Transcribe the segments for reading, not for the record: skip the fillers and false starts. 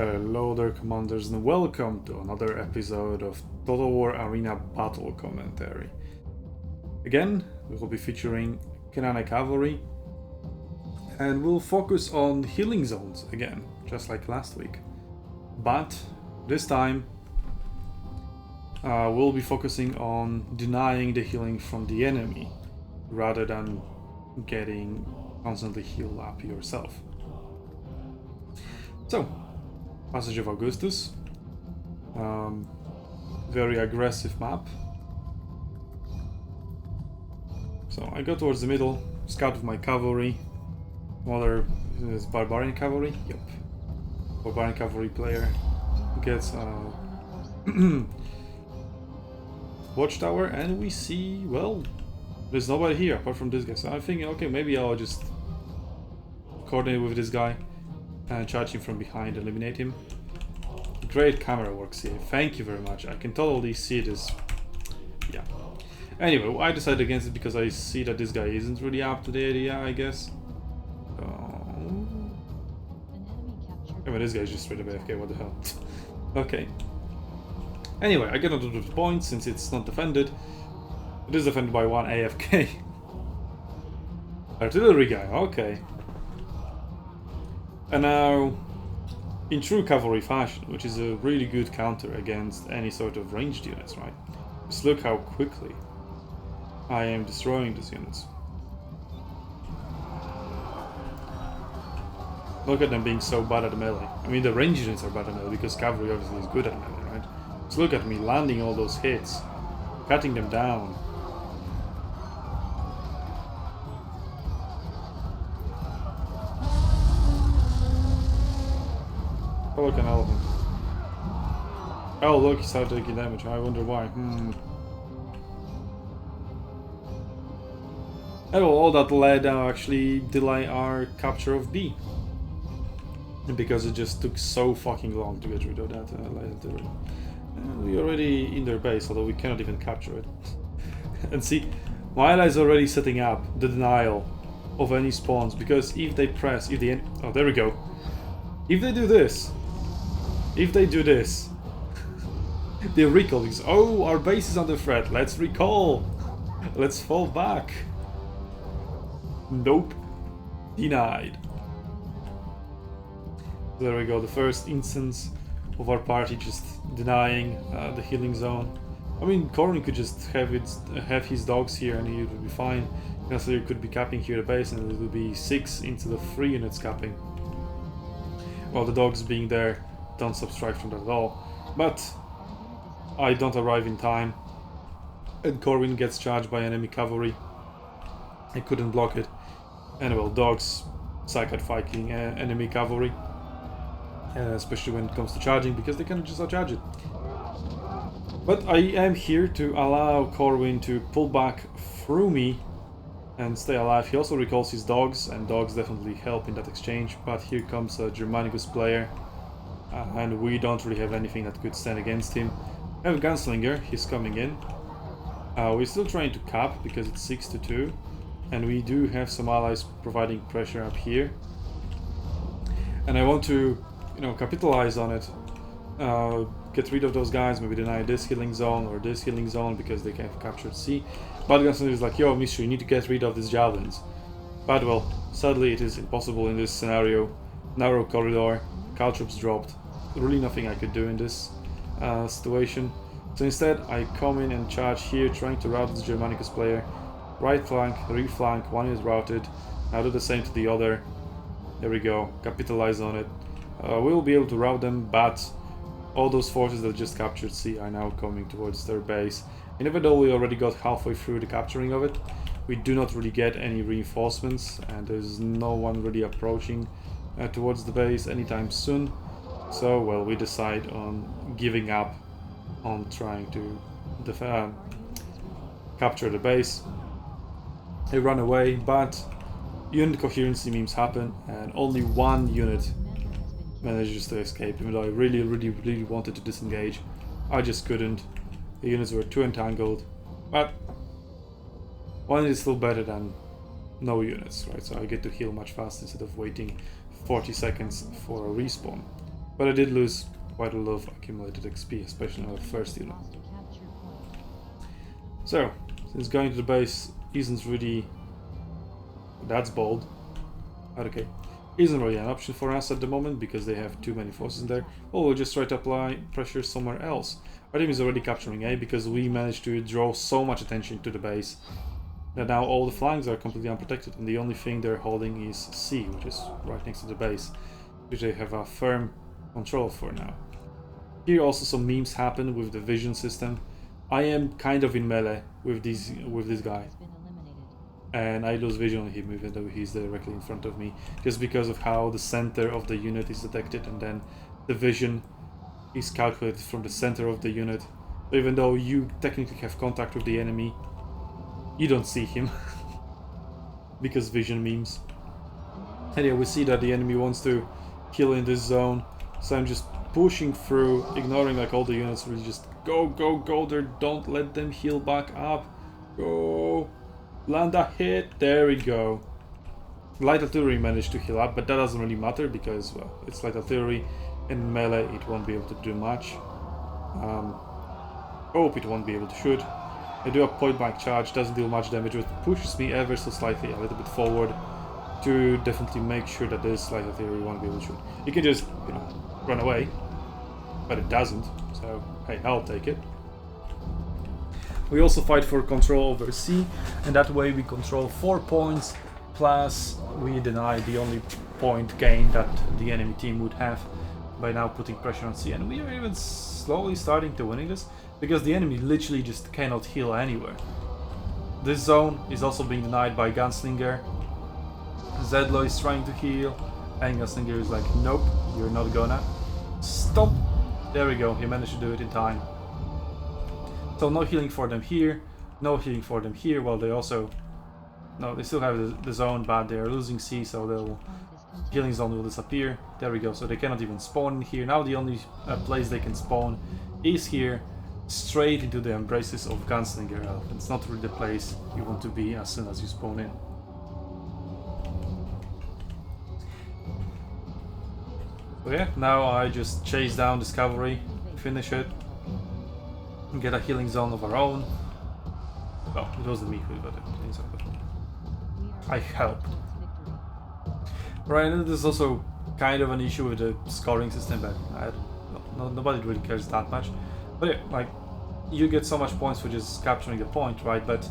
Hello there, commanders, and welcome to another episode of Total War Arena Battle Commentary. Again, we will be featuring Cynane Cavalry, and we'll focus on healing zones again, just like last week. But this time, we'll be focusing on denying the healing from the enemy, rather than getting constantly healed up yourself. So, Passage of Augustus, very aggressive map. So I go towards the middle, scout with my cavalry. Mother is Barbarian Cavalry, yep. Barbarian Cavalry player gets watchtower, and we see, well, there's nobody here apart from this guy. So I'm thinking, okay, maybe I'll just coordinate with this guy and charge him from behind, eliminate him. Great camera works here, thank you very much. I can totally see this. Yeah. Anyway, I decided against it because I see that this guy isn't really up to the idea, I guess. I mean, this guy's just straight up AFK, what the hell. Okay. Anyway, I get onto the point since it's not defended. It is defended by one AFK. Artillery guy, okay. And now, in true cavalry fashion, which is a really good counter against any sort of ranged units, right? Just look how quickly I am destroying these units. Look at them being so bad at melee. I mean, the ranged units are bad at melee because cavalry obviously is good at melee, right? Just look at me landing all those hits, cutting them down. Oh, look, an elephant. Oh, look, he started taking damage. I wonder why. And well, all that led to actually delay our capture of B. Because it just took so fucking long to get rid of that later. And we're already in their base, although we cannot even capture it. And see, my ally is already setting up the denial of any spawns, because if they press, oh, there we go. If they do this, they recall because, oh, our base is under threat, let's recall, let's fall back. Nope, denied. There we go, the first instance of our party just denying the healing zone. I mean, Corwin could just have his dogs here and he would be fine. Considering could be capping here the base and it would be 6 into the 3 units capping. While the dogs being there don't subtract from that at all. But I don't arrive in time and Corwin gets charged by enemy cavalry. I couldn't block it. And well, dogs suck at fighting enemy cavalry. Especially when it comes to charging, because they cannot just outcharge it. But I am here to allow Corwin to pull back through me and stay alive. He also recalls his dogs, and dogs definitely help in that exchange. But here comes a Germanicus player, and we don't really have anything that could stand against him. I have a gunslinger, he's coming in. We're still trying to cap because it's 6-2, and we do have some allies providing pressure up here. And I want to, capitalize on it. Get rid of those guys, maybe deny this healing zone or this healing zone because they have captured C. But Gunslinger is like, yo, Mister, you need to get rid of these javelins. But well, sadly it is impossible in this scenario. Narrow corridor, caltrops dropped. Really nothing I could do in this situation. So instead I come in and charge here, trying to rout this Germanicus player. Right flank, rear flank, one is routed. Now do the same to the other. There we go, capitalize on it. We'll be able to rout them, but all those forces that just captured C are now coming towards their base. And even though we already got halfway through the capturing of it, we do not really get any reinforcements, and there's no one really approaching towards the base anytime soon. So, well, we decide on giving up on trying to capture the base. They run away, but unit coherency memes happen, and only one unit manages to escape. Even though I really wanted to disengage, I just couldn't. The units were too entangled, but one is still better than no units, right? So I get to heal much faster instead of waiting 40 seconds for a respawn. But I did lose quite a lot of accumulated XP, especially on the first unit. So, since going to the base isn't really... That's bold. Okay. Isn't really an option for us at the moment because they have too many forces in there. Well, we'll just try to apply pressure somewhere else. Our team is already capturing A because we managed to draw so much attention to the base that now all the flanks are completely unprotected and the only thing they're holding is C, which is right next to the base, which they have a firm control for now. Here also some memes happen with the vision system. I am kind of in melee with this guy. And I lose vision on him even though he's directly in front of me, just because of how the center of the unit is detected and then the vision is calculated from the center of the unit. So even though you technically have contact with the enemy, you don't see him because vision memes. And yeah, we see that the enemy wants to kill in this zone, so I'm just pushing through, ignoring like all the units, really just go, go, go there, don't let them heal back up, go. Land a hit, there we go. Light artillery managed to heal up, but that doesn't really matter because, well, it's light artillery. In melee it won't be able to do much. Hope it won't be able to shoot. I do a point blank charge, doesn't deal much damage, but pushes me ever so slightly a little bit forward to definitely make sure that this light artillery won't be able to shoot. You can just, you know, run away, but it doesn't, so hey, I'll take it. We also fight for control over C, and that way we control 4 points, plus we deny the only point gain that the enemy team would have by now putting pressure on C. And we are even slowly starting to winning this, because the enemy literally just cannot heal anywhere. This zone is also being denied by Gunslinger. Zedlo is trying to heal, and Gunslinger is like, nope, you're not gonna. Stop! There we go, he managed to do it in time. So no healing for them here, no healing for them here, well they also... No, they still have the zone, but they are losing C, so the healing zone will disappear. There we go, so they cannot even spawn in here. Now the only place they can spawn is here, straight into the embraces of Gunslinger Elf. It's not really the place you want to be as soon as you spawn in. So yeah, now I just chase down this cavalry, finish it, get a healing zone of our own. Well, it wasn't me who got a healing zone, but I helped. Right, and there's also kind of an issue with the scoring system, but nobody really cares that much. But yeah, like, you get so much points for just capturing the point, right? But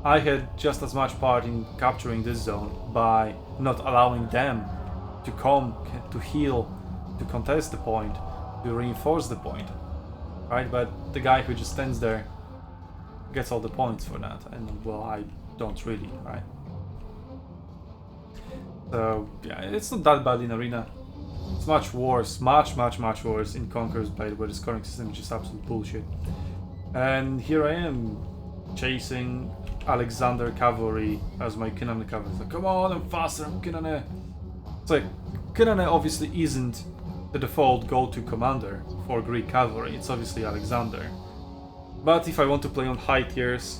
I had just as much part in capturing this zone by not allowing them to come, to heal, to contest the point, to reinforce the point. Right, but the guy who just stands there gets all the points for that, and well, I don't really, right? So yeah, it's not that bad in Arena. It's much worse, much worse in Conqueror's Blade, where the scoring system is just absolute bullshit. And here I am, chasing Alexander Cavalry as my Cynane Cavalry. It's like, come on, I'm faster, I'm Cynane. It's like, Cynane obviously isn't the default go-to commander for Greek cavalry, it's obviously Alexander. But if I want to play on high tiers,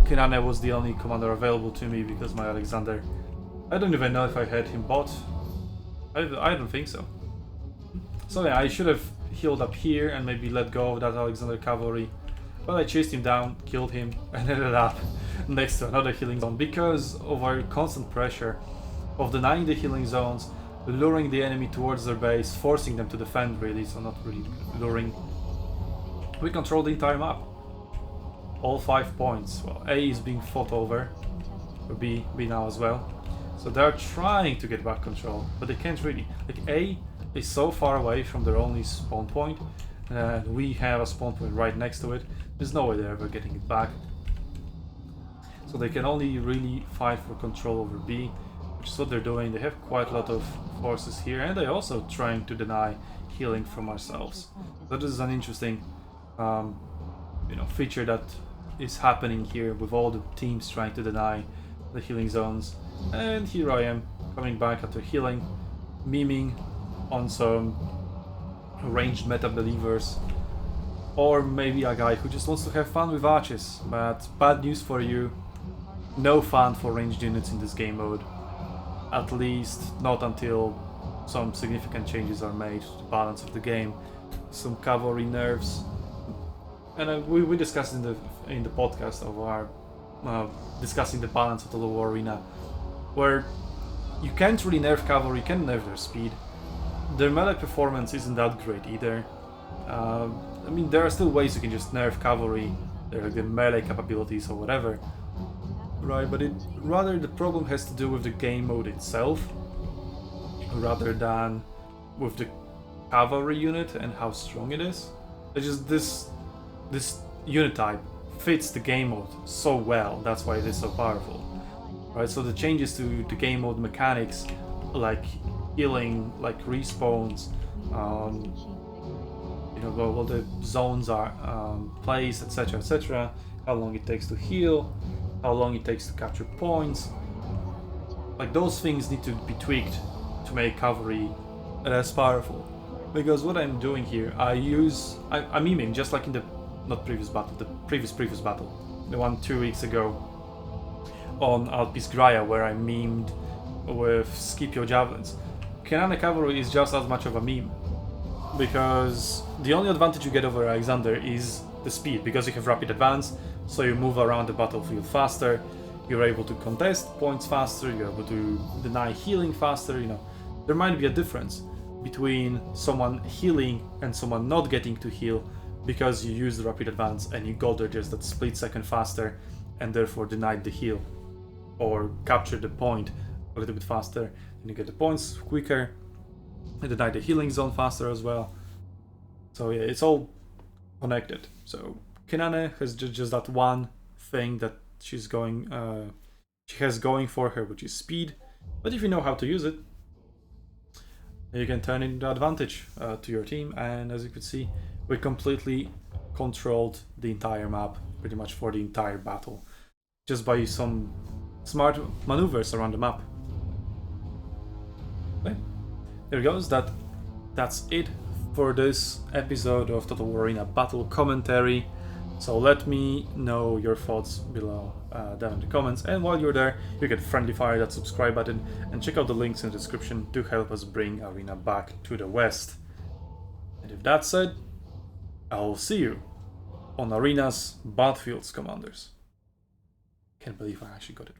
Cynane was the only commander available to me because my Alexander... I don't even know if I had him bought. I don't think so. So yeah, I should have healed up here and maybe let go of that Alexander cavalry. But I chased him down, killed him, and ended up next to another healing zone because of our constant pressure of denying the healing zones, luring the enemy towards their base, forcing them to defend really, so not really luring. We control the entire map. All 5 points. Well, A is being fought over, or B now as well. So they're trying to get back control, but they can't really. Like, A is so far away from their only spawn point, and we have a spawn point right next to it. There's no way they're ever getting it back. So they can only really fight for control over B, which is what they're doing. They have quite a lot of forces here, and they're also trying to deny healing from ourselves. So this is an interesting feature that is happening here with all the teams trying to deny the healing zones. And here I am, coming back after healing, memeing on some ranged meta believers, or maybe a guy who just wants to have fun with arches. But bad news for you, no fun for ranged units in this game mode. At least not until some significant changes are made to the balance of the game, some cavalry nerfs, and we discussed in the podcast of our discussing the balance of the lower arena, where you can't really nerf cavalry, you can nerf their speed. Their melee performance isn't that great either. I mean, there are still ways you can just nerf cavalry, they're like the melee capabilities or whatever, right? But rather the problem has to do with the game mode itself, rather than with the cavalry unit and how strong it is. It's just this unit type fits the game mode so well, that's why it is so powerful, right? So the changes to the game mode mechanics, like healing, like respawns, what the zones are placed, etc, etc, how long it takes to heal, how long it takes to capture points, like those things need to be tweaked to make cavalry less powerful. Because what I'm doing here, I'm memeing, just like in the previous battle, the one 2 weeks ago on Alpis Graia, where I memed with Scipio javelins. Cynane Cavalry is just as much of a meme, because the only advantage you get over Alexander is the speed, because you have rapid advance, so you move around the battlefield faster, you're able to contest points faster, you're able to deny healing faster, There might be a difference between someone healing and someone not getting to heal because you use the rapid advance and you got there just that split second faster and therefore denied the heal, or captured the point a little bit faster and you get the points quicker and deny the healing zone faster as well. So yeah, it's all connected. So Cynane has just that one thing that she has going for her, which is speed, but if you know how to use it, you can turn it into advantage to your team. And as you could see, we completely controlled the entire map pretty much for the entire battle, just by some smart maneuvers around the map. Okay, there it goes. That's it for this episode of Total War Arena Battle Commentary. So let me know your thoughts below down in the comments, and while you're there, you can friendly fire that subscribe button and check out the links in the description to help us bring Arena back to the West. And if that's said, I'll see you on Arena's Battlefields, Commanders. Can't believe I actually got it.